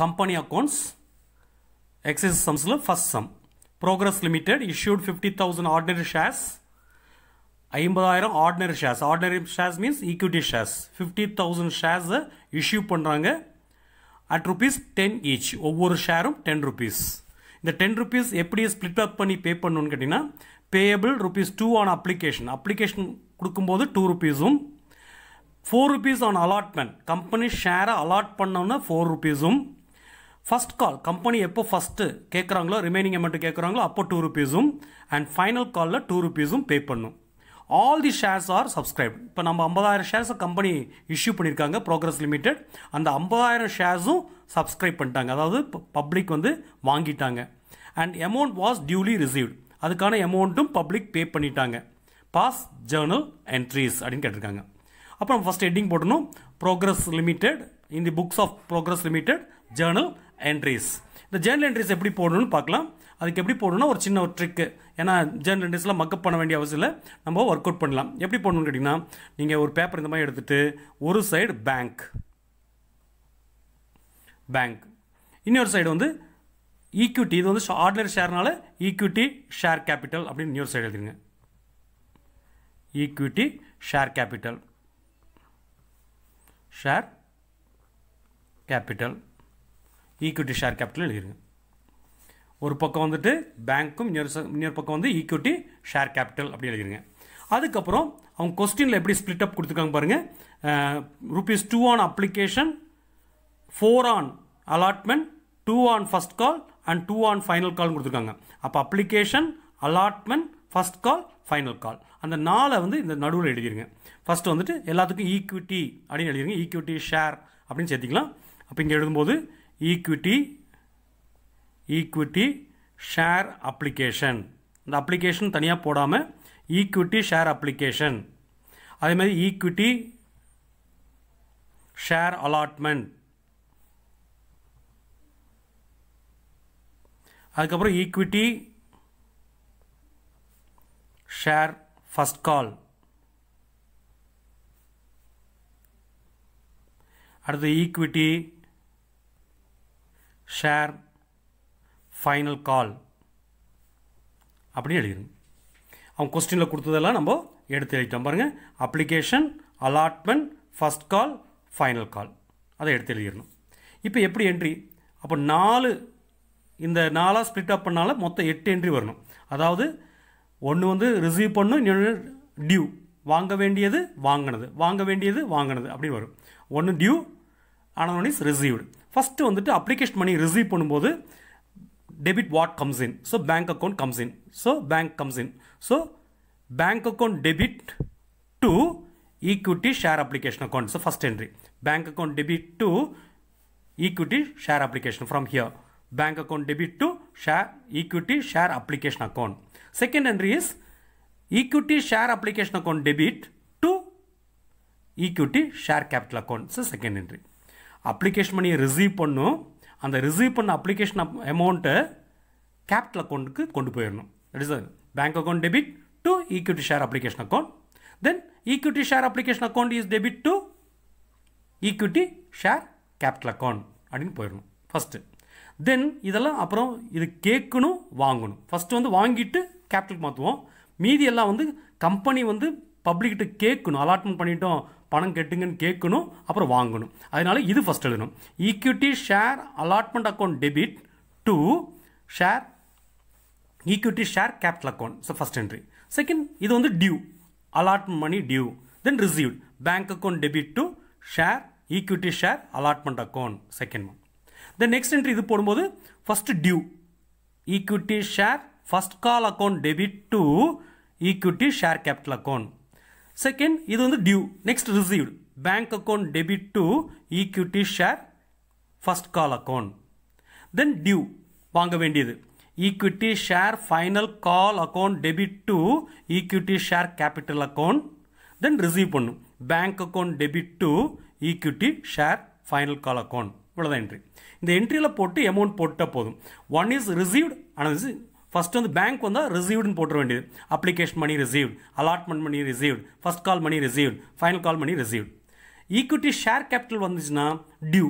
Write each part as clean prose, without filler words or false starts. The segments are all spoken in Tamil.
company accounts excess sums la first sum. Progress Limited issued 50,000 ordinary shares. 50,000 ordinary shares. Ordinary shares means equity shares. 50,000 shares issue பண்றாங்க at rupees 10 each. ஒவ்வொரு ஷேரும் 10 rupees. இந்த 10 rupees எப்படி split up பண்ணி pay பண்ணணும்னு கேட்டினா payable rupees 2 on application. Application கொடுக்கும்போது 2 rupeesum 4 rupees on allotment. Company share allot பண்ணோம்னா 4 rupeesum. First call company எப்போ first கேக்குறாங்களோ remaining amount கேக்குறாங்களோ அப்போ 2 rupeesum and final callல 2 rupeesum pay பண்ணணும். All the shares are subscribed. இப்போ நம்ம 50,000 shares கம்பெனி இஷ்யூ பண்ணியிருக்காங்க ப்ரோக்ரஸ் லிமிடெட். அந்த 50,000 ஷேர்ஸும் சப்ஸ்கிரைப் பண்ணிட்டாங்க, அதாவது பப்ளிக் வந்து வாங்கிட்டாங்க. And amount was duly received. அதுக்கான அமௌண்ட்டும் பப்ளிக் பே பண்ணிட்டாங்க. பாஸ் ஜேர்னல் என்ட்ரிஸ் அப்படின்னு கேட்டிருக்காங்க. அப்புறம் ஃபர்ஸ்ட் ஹெட்டிங் போடணும், progress limited in the books of progress limited journal entries. இந்த ஜேர்னல் என்ட்ரிஸ் எப்படி போடணும்னு பார்க்கலாம். அதுக்கு எப்படி போடணும்னா ஒரு சின்ன ஒரு ட்ரிக்கு, ஏன்னா ஜேர்னல் என்ட்ரிஸ்லாம் மக்கப் பண்ண வேண்டிய அவசியம் இல்லை, நம்ம ஒர்க் அவுட் பண்ணலாம். எப்படி போடணும்னு கேட்டிங்கன்னா நீங்கள் ஒரு பேப்பர் இந்த மாதிரி எடுத்துகிட்டு ஒரு சைடு பேங்க், இன்னொரு சைடு வந்து ஈக்விட்டி. இது வந்து ஆர்டினரி ஷேர்னால ஈக்விட்டி ஷேர் கேபிட்டல் அப்படின்னு இன்னொரு சைடு எழுதுங்க. Equity share capital, equity share capital எழுதிருங்க. ஒரு பக்கம் வந்துட்டு பேங்க்கும் இன்னொரு பக்கம் வந்து ஈக்விட்டி ஷேர் கேபிட்டல் அப்படி எழுதிருங்க. அதுக்கப்புறம் அவங்க கொஸ்டினில் எப்படி ஸ்பிளிட் அப் கொடுத்துருக்காங்க பாருங்கள். ₹2 on application, 4 on allotment, 2 on first call and 2 on final call கொடுத்துருக்காங்க. அப்போ அப்ளிகேஷன், அலாட்மெண்ட், ஃபர்ஸ்ட் கால், ஃபைனல் கால், அந்த 4 வந்து இந்த நடுவில் எழுதிருங்க. ஃபர்ஸ்ட் வந்துட்டு எல்லாத்துக்கும் ஈக்விட்டி அப்படின்னு எழுதிருங்க. ஈக்விட்டி ஷேர் அப்படின்னு சேர்த்திக்கலாம். அப்போ இங்கே எழுதும்போது ஈக்விட்டி ஷேர் அப்ளிகேஷன், இந்த அப்ளிகேஷன் தனியாக போடாமல் ஈக்விட்டி ஷேர் அப்ளிகேஷன். அதே மாதிரி ஈக்விட்டி ஷேர் அலாட்மெண்ட், அதுக்கப்புறம் ஈக்விட்டி ஷேர் ஃபர்ஸ்ட் கால், அடுத்து ஈக்விட்டி ஷேர் ஃபைனல் கால் அப்படின்னு எழுதிடுங்க. அவங்க கொஸ்டினில் கொடுத்ததெல்லாம் நம்ம எடுத்து எழுதிட்டோம் பாருங்கள். அப்ளிகேஷன், அலாட்மெண்ட், ஃபர்ஸ்ட் கால், ஃபைனல் கால், அதை எடுத்து எழுதிடணும். இப்போ எப்படி என்ட்ரி? அப்போ 4 இந்த 4 ஸ்ப்ளிட் அப் பண்ணால மொத்தம் 8 என்ட்ரி வரணும். அதாவது ஒன்று வந்து ரிசீவ் பண்ணும், இன்னொன்று டியூ, வாங்க வேண்டியது வாங்கினது, வாங்க வேண்டியது வாங்கினது அப்படி வரும். ஒன்று due, another one is received. First வந்துட்டு application money receive பண்ணும்போது debit what comes in, so bank account comes in, so bank comes in, so bank account debit to equity share application account, so first entry bank account debit to equity share application. From here bank account debit to share equity share application account. Second entry is equity share application account debit to equity share capital account, so second entry. Application மணியை ரிசீவ் பண்ணும், அந்த ரிசீவ் பண்ண அப்ளிகேஷன் அமௌண்ட்டை கேபிட்டல் அக்கௌண்ட்டுக்கு கொண்டு போயிடணும். That is bank account debit to equity share application account. Then equity share application account is debit to equity share capital account அப்படின்னு போயிடணும் ஃபஸ்ட்டு. தென் இதெல்லாம் அப்புறம் இது கேட்கணும், வாங்கணும். ஃபஸ்ட்டு வந்து வாங்கிட்டு கேபிட்டலுக்கு மாற்றுவோம். மீதி எல்லாம் வந்து கம்பெனி வந்து பப்ளிக்கிட்ட கேட்கணும், அலாட்மெண்ட் பண்ணிட்டோம், பணம் கெட்டுங்கன்னு கேட்கணும், அப்புறம் வாங்கணும். அதனால இது ஃபர்ஸ்ட் எழுதணும். Equity share allotment account debit to share equity share capital account, so first entry. Second இது வந்து due, allotment money due, then received bank account debit to share equity share allotment account, second one. Then next entry இது போடும்போது first due, equity share first call account debit to equity share capital account. Second இது வந்து due, next received bank account debit to equity share first call account. Then due வாங்க வேண்டியது, equity share final call account debit to equity share capital account. Then receive பண்ணும் bank account debit to equity share final call account. இவ்வளோதான் என்ட்ரி. இந்த என்ட்ரியில் போட்டு அமௌண்ட் போட்டால் போதும். ஒன் இஸ் ரிசீவ்ட், ஆனால் ஃபர்ஸ்ட் வந்து பேங்க் வந்தால் ரிசீவ்டுன்னு போட்டுற வேண்டியது. Application money received, allotment money received, first call money received, final call money received. Equity share capital வந்துச்சுன்னா டியூ,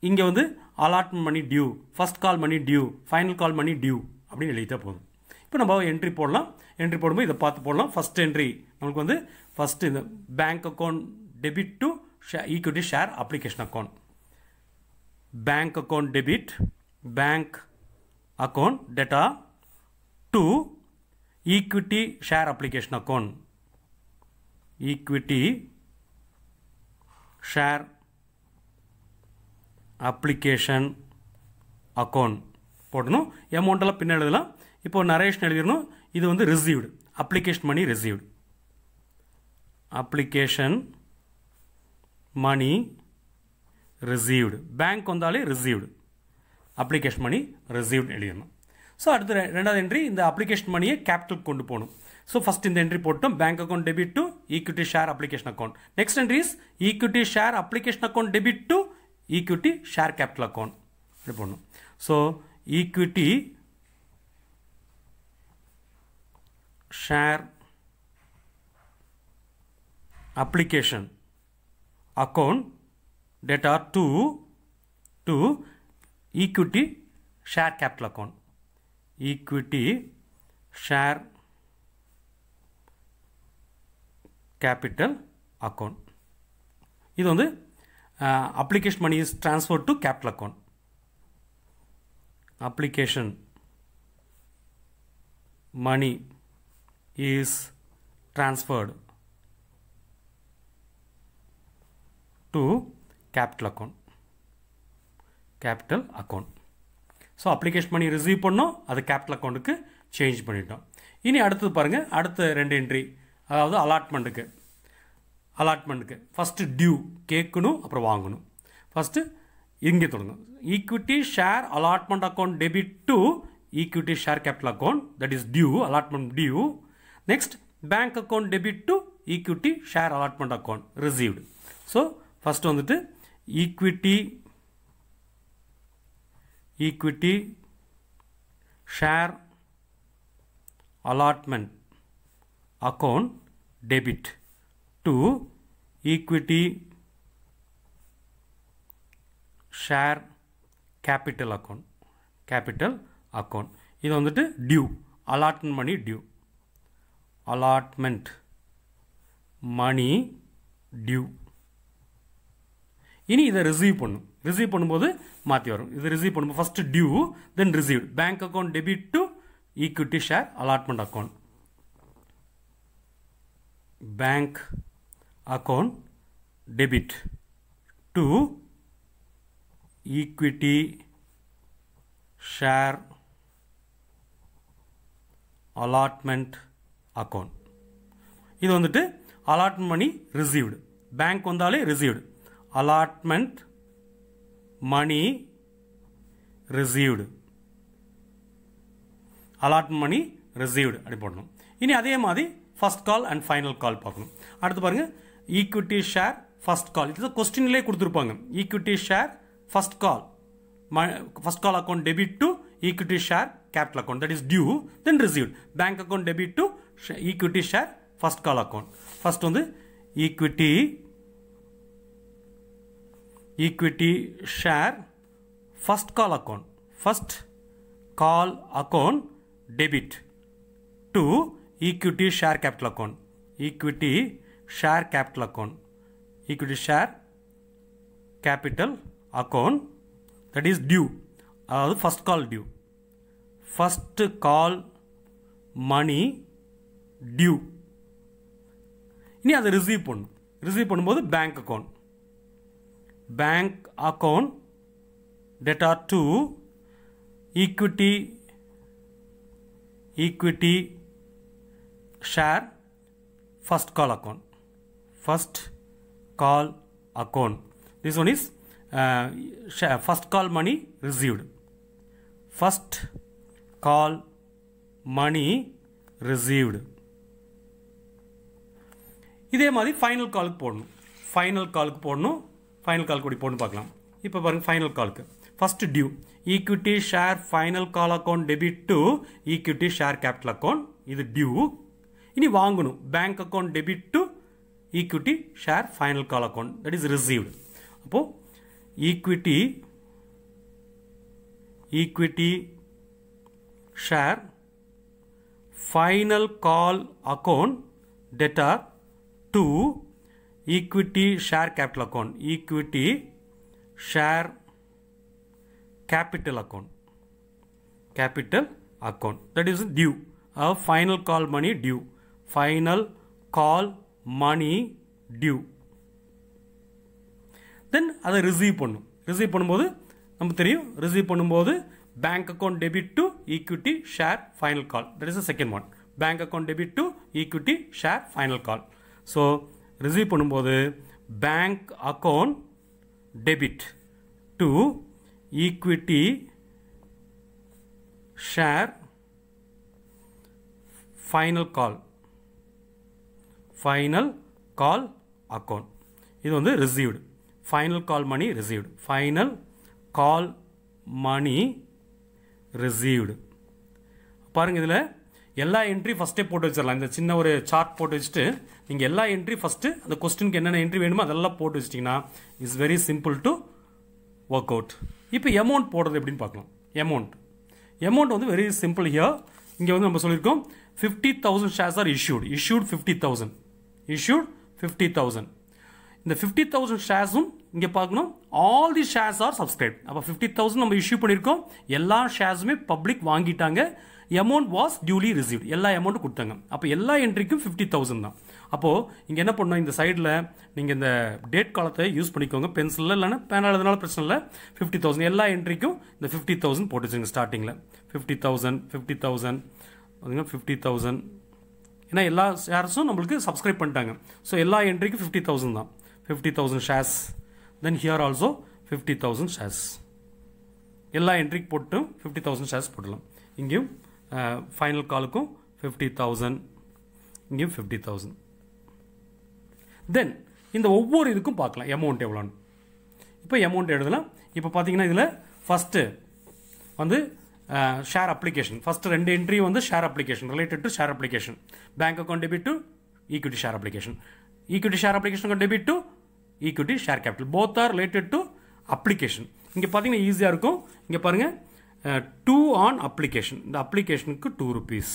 இங்கே வந்து allotment money due, first call money due, final call money due அப்படின்னு எழுதிட்டா போதும். இப்போ நம்ம என்ட்ரி போடலாம். என்ட்ரி போடும்போது இதை பார்த்து போடலாம். ஃபர்ஸ்ட் என்ட்ரி நமக்கு வந்து ஃபர்ஸ்ட் இந்த bank account debit to equity share application account. Bank account debit, bank account data to equity share application account. Equity share application account போடணும். அமௌண்ட்டெல்லாம் பின்ன எழுதலாம். இப்போ நரேஷன் எழுதிடணும். இது வந்து received, application money received. Application money received, bank வந்தாலே ரிசீவ்டு, அப்ளிகேஷன் மணி ரிசீவ்டு எழுதிடணும். ஸோ அடுத்து ரெண்டாவது என்ட்ரி இந்த அப்ளிகேஷன் மணியை கேபிட்டல் கொண்டு போகணும். ஸோ ஃபர்ஸ்ட் இந்த என்ட்ரி போட்டோம், bank account debit to equity share application account. Next entry is equity share application account debit to equity share capital account அப்படி போடணும். So equity share application account data to equity share capital account. Equity share capital account. இது வந்து application money is transferred to capital account. Application money is transferred to capital account. Capital account. So application money receive பண்ணோம், அது capital accountக்கு change பண்ணிட்டோம். இனி அடுத்தது பாருங்க, அடுத்த ரெண்டு என்ட்ரி, அதாவது அலாட்மெண்ட்டுக்கு. அலாட்மெண்ட்டுக்கு ஃபஸ்ட்டு டியூ கேட்கணும், அப்புறம் வாங்கணும். ஃபஸ்ட்டு இங்கே தொடங்கும். Equity share allotment account debit to equity share capital account, that is due, allotment due. Next bank account debit to equity share allotment account received. So first வந்துட்டு equity share allotment account debit to equity share capital account. இது வந்துட்டு due, allotment money due, allotment money due. இனி இதை ரிசீவ் பண்ணும். ரிசீவ் பண்ணும்போது மாற்றி வரும். இது ரிசீவ் பண்ணும்போது first due, then received. Bank account debit to equity share allotment account. Bank account debit to equity share allotment account. இது வந்துட்டு allotment money received, bank வந்தாலே received, allotment money received, allotment money received அப்படி போடணும். இனி அதே மாதிரி ஃபர்ஸ்ட் கால் அண்ட் ஃபைனல் கால் பார்க்கணும். அடுத்து பாருங்க, ஈக்விட்டி ஷேர் ஃபர்ஸ்ட் கால். இது கொஸ்டின்லேயே கொடுத்துருப்பாங்க. Equity share first call account debit to equity share capital account, that is due, then received. Bank account debit to equity share first call account. First வந்து equity share first call account, first call account debit to equity share capital account. Equity share capital account. Equity share capital account, that is due. அதாவது first call due. First call money due. இனி அதை ரிசீவ் பண்ணும். ரிசீவ் பண்ணும்போது bank account. Bank account data to equity share first call account. First call account. This one is first call money received. First call money received. இதே மாதிரி ஃபைனல் காலுக்கு போடணும். ஃபைனல் காலுக்கு எப்படி போடணும் பார்க்கலாம். இப்போ பாருங்க, ஃபைனல் காலுக்கு first due, equity share final call account debit to equity share capital account, இது டியூ. இனி வாங்கணும், bank account debit to equity share final call account, that is received. அப்போ equity equity share final call account debtor to equity share capital account, equity share capital account, capital account, that is due, a final call money due, final call money due. Then அதை ரிசீவ் பண்ணும். ரிசீவ் பண்ணும்போது நமக்கு தெரியும், ரிசீவ் பண்ணும்போது bank account debit to equity share final call, that is the second one. Bank account debit to equity share final call. So receive பண்ணும்போது bank account debit to equity share final call, final call account. இது வந்து received, final call money received, final call money received. பாருங்க, இதில் எல்லா என்ட்ரி ஃபஸ்ட்டே போட்டு வச்சிடலாம். இந்த சின்ன ஒரு சார்ட் போட்டு வச்சுட்டு நீங்கள் எல்லா என்ட்ரி ஃபஸ்ட்டு அந்த கொஸ்டினுக்கு என்னென்ன என்ட்ரி வேணுமோ அதெல்லாம் போட்டு வச்சிட்டிங்கன்னா it's very simple to work out. இப்போ அமௌண்ட் போடுறது எப்படின்னு பார்க்கலாம். அமௌண்ட் வந்து வெரி சிம்பிள் ஹியர். இங்கே வந்து நம்ம சொல்லியிருக்கோம் 50,000 ஷேர்ஸ் ஆர் issued 50,000, issued 50,000. இந்த 50,000 ஷேர்ஸும் இங்கே பார்க்கணும், all the shares are subscribe. அப்போ 50,000 நம்ம இஷ்யூ பண்ணியிருக்கோம், எல்லா ஷேர்ஸுமே பப்ளிக் வாங்கிட்டாங்க, அமௌண்ட் வாஸ் டியூலி ரிசீவ்ட், எல்லா அமௌண்ட்டும் கொடுத்தாங்க. அப்போ எல்லா என்ட்ரிக்கும் 50,000 தான். அப்போது இங்கே என்ன பண்ணணும், இந்த சைடில் நீங்கள் இந்த டேட் காலத்தை யூஸ் பண்ணிக்கோங்க, பென்சிலில் இல்லைன்னா பேனால் எழுதுனால பிரச்சனை இல்லை. 50,000 எல்லா என்ட்ரிக்கும் இந்த 50,000 போட்டு வச்சுங்க. ஸ்டார்டிங்கில் 50,000 50,000 ஏன்னா எல்லா ஷேர்ஸும் நம்மளுக்கு சப்ஸ்கிரைப் பண்ணிட்டாங்க. ஸோ எல்லா என்ட்ரிக்கும் 50,000 தான். 50,000 shares, then here also 50,000 shares. எல்லா என்ட்ரிக்கு போட்டு 50,000 ஷேர்ஸ் போடலாம். இங்கேயும் ஃபைனல் காலுக்கும் 50,000, இங்கேயும் 50,000. தென் இந்த ஒவ்வொரு இதுக்கும் பார்க்கலாம் அமௌண்ட் எவ்வளோன்னு. இப்போ அமௌண்ட் எழுதலாம். இப்போ பார்த்தீங்கன்னா இதில் ஃபஸ்ட்டு வந்து ஷேர் அப்ளிகேஷன், ஃபஸ்ட்டு 2 என்ட்ரி வந்து share application, related to share application. Bank account debit to equity share application, equity share application debit to equity share capital, both are related to application. இங்கே பார்த்தீங்கன்னா ஈஸியாக இருக்கும். இங்கே பாருங்கள் 2 ஆன் அப்ளிகேஷன், இந்த அப்ளிகேஷனுக்கு 2 rupees.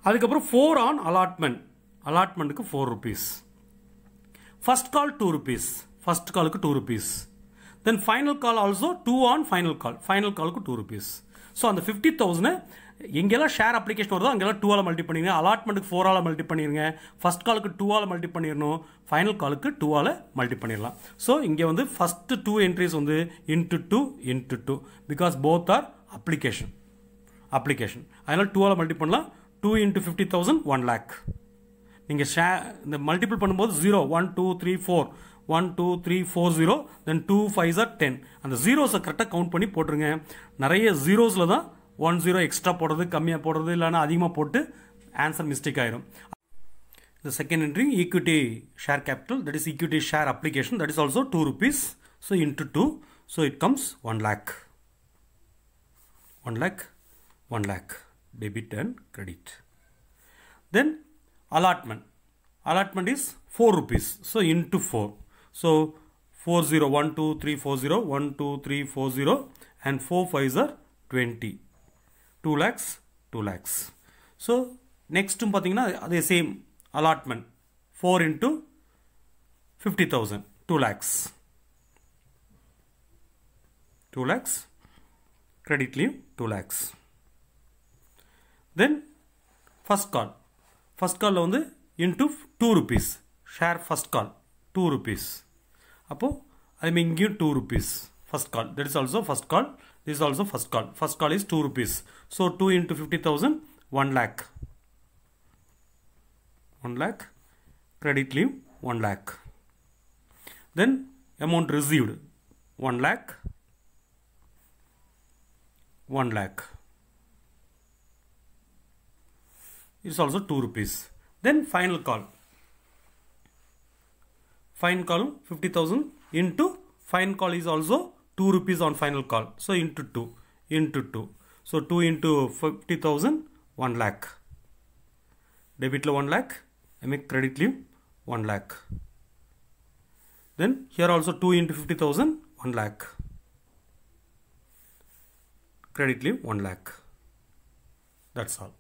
அதுக்கப்புறம் 4 ஆன் அலாட்மெண்ட், அலாட்மெண்ட்டுக்கு 4 rupees. First call 2 rupees, first காலுக்கு 2 rupees. Then final call also 2 on final call, final காலுக்கு 2 rupees. ஸோ அந்த 50,000 எங்கெல்லாம் ஷேர் அப்ளிகேஷன் வருதோ அங்கெல்லாம் 2 ஆல் மல்டி பண்ணிடுங்க, அலாட்மெண்ட்டுக்கு 4 ஆல் மல்டி பண்ணிடுங்க, ஃபர்ஸ்ட் காலுக்கு 2 ஆல் மல்டி பண்ணிடணும், ஃபைனல் காலுக்கு 2 ஆல் மல்டி பண்ணிடலாம். ஸோ இங்கே வந்து ஃபஸ்ட்டு 2 என்ட்ரிஸ் வந்து into 2 because both are application. அதனால் 2 ஆல் மல்டி பண்ணலாம். 2 into 50,000 1 lakh. நீங்கள் இந்த மல்டிபிள் பண்ணும்போது 0 1 2 3 4 1 2 3 4 0, தென் 2 5s are 10. அந்த ஜீரோஸை கரெக்டாக கவுண்ட் பண்ணி போட்டுருங்க. நிறைய ஜீரோஸில் தான் 1 0 எக்ஸ்ட்ரா போடுறது, கம்மியாக போடுறது, இல்லைன்னா அதிகமாக போட்டு ஆன்சர் மிஸ்டேக் ஆயிரும். The second entry, equity share capital, that is equity share application, that is also 2 rupees. So into 2, so it comes 1 lakh. 1 lakh, debit and credit. Then allotment is 4 rupees. So into 4. So 40 1 2 3 40 1 2 3 40 and 4 5s are 20. 2 lakhs. So next பார்த்தீங்கன்னா அதே same allotment 4 into 50,000 2 lakhs. Credit leave 2 lakhs. Then first call வந்து into 2 rupees. Share first call 2 rupees. அப்போ I mean give 2 rupees. First call, that is also first call. This is also first call. First call is 2 rupees. So 2 into 50,000 1 lakh. 1 lakh. Credit leave 1 lakh. Then amount received 1 lakh. 1 lakh. It's also 2 rupees. Then final call. Final call 50,000 into final call is also 2 rupees on final call. So into 2. So 2 into 50,000 1 lakh. Debit 1 lakh. I make credit leave 1 lakh. Then here also 2 into 50,000 1 lakh. credit leave 1 lakh. That's all.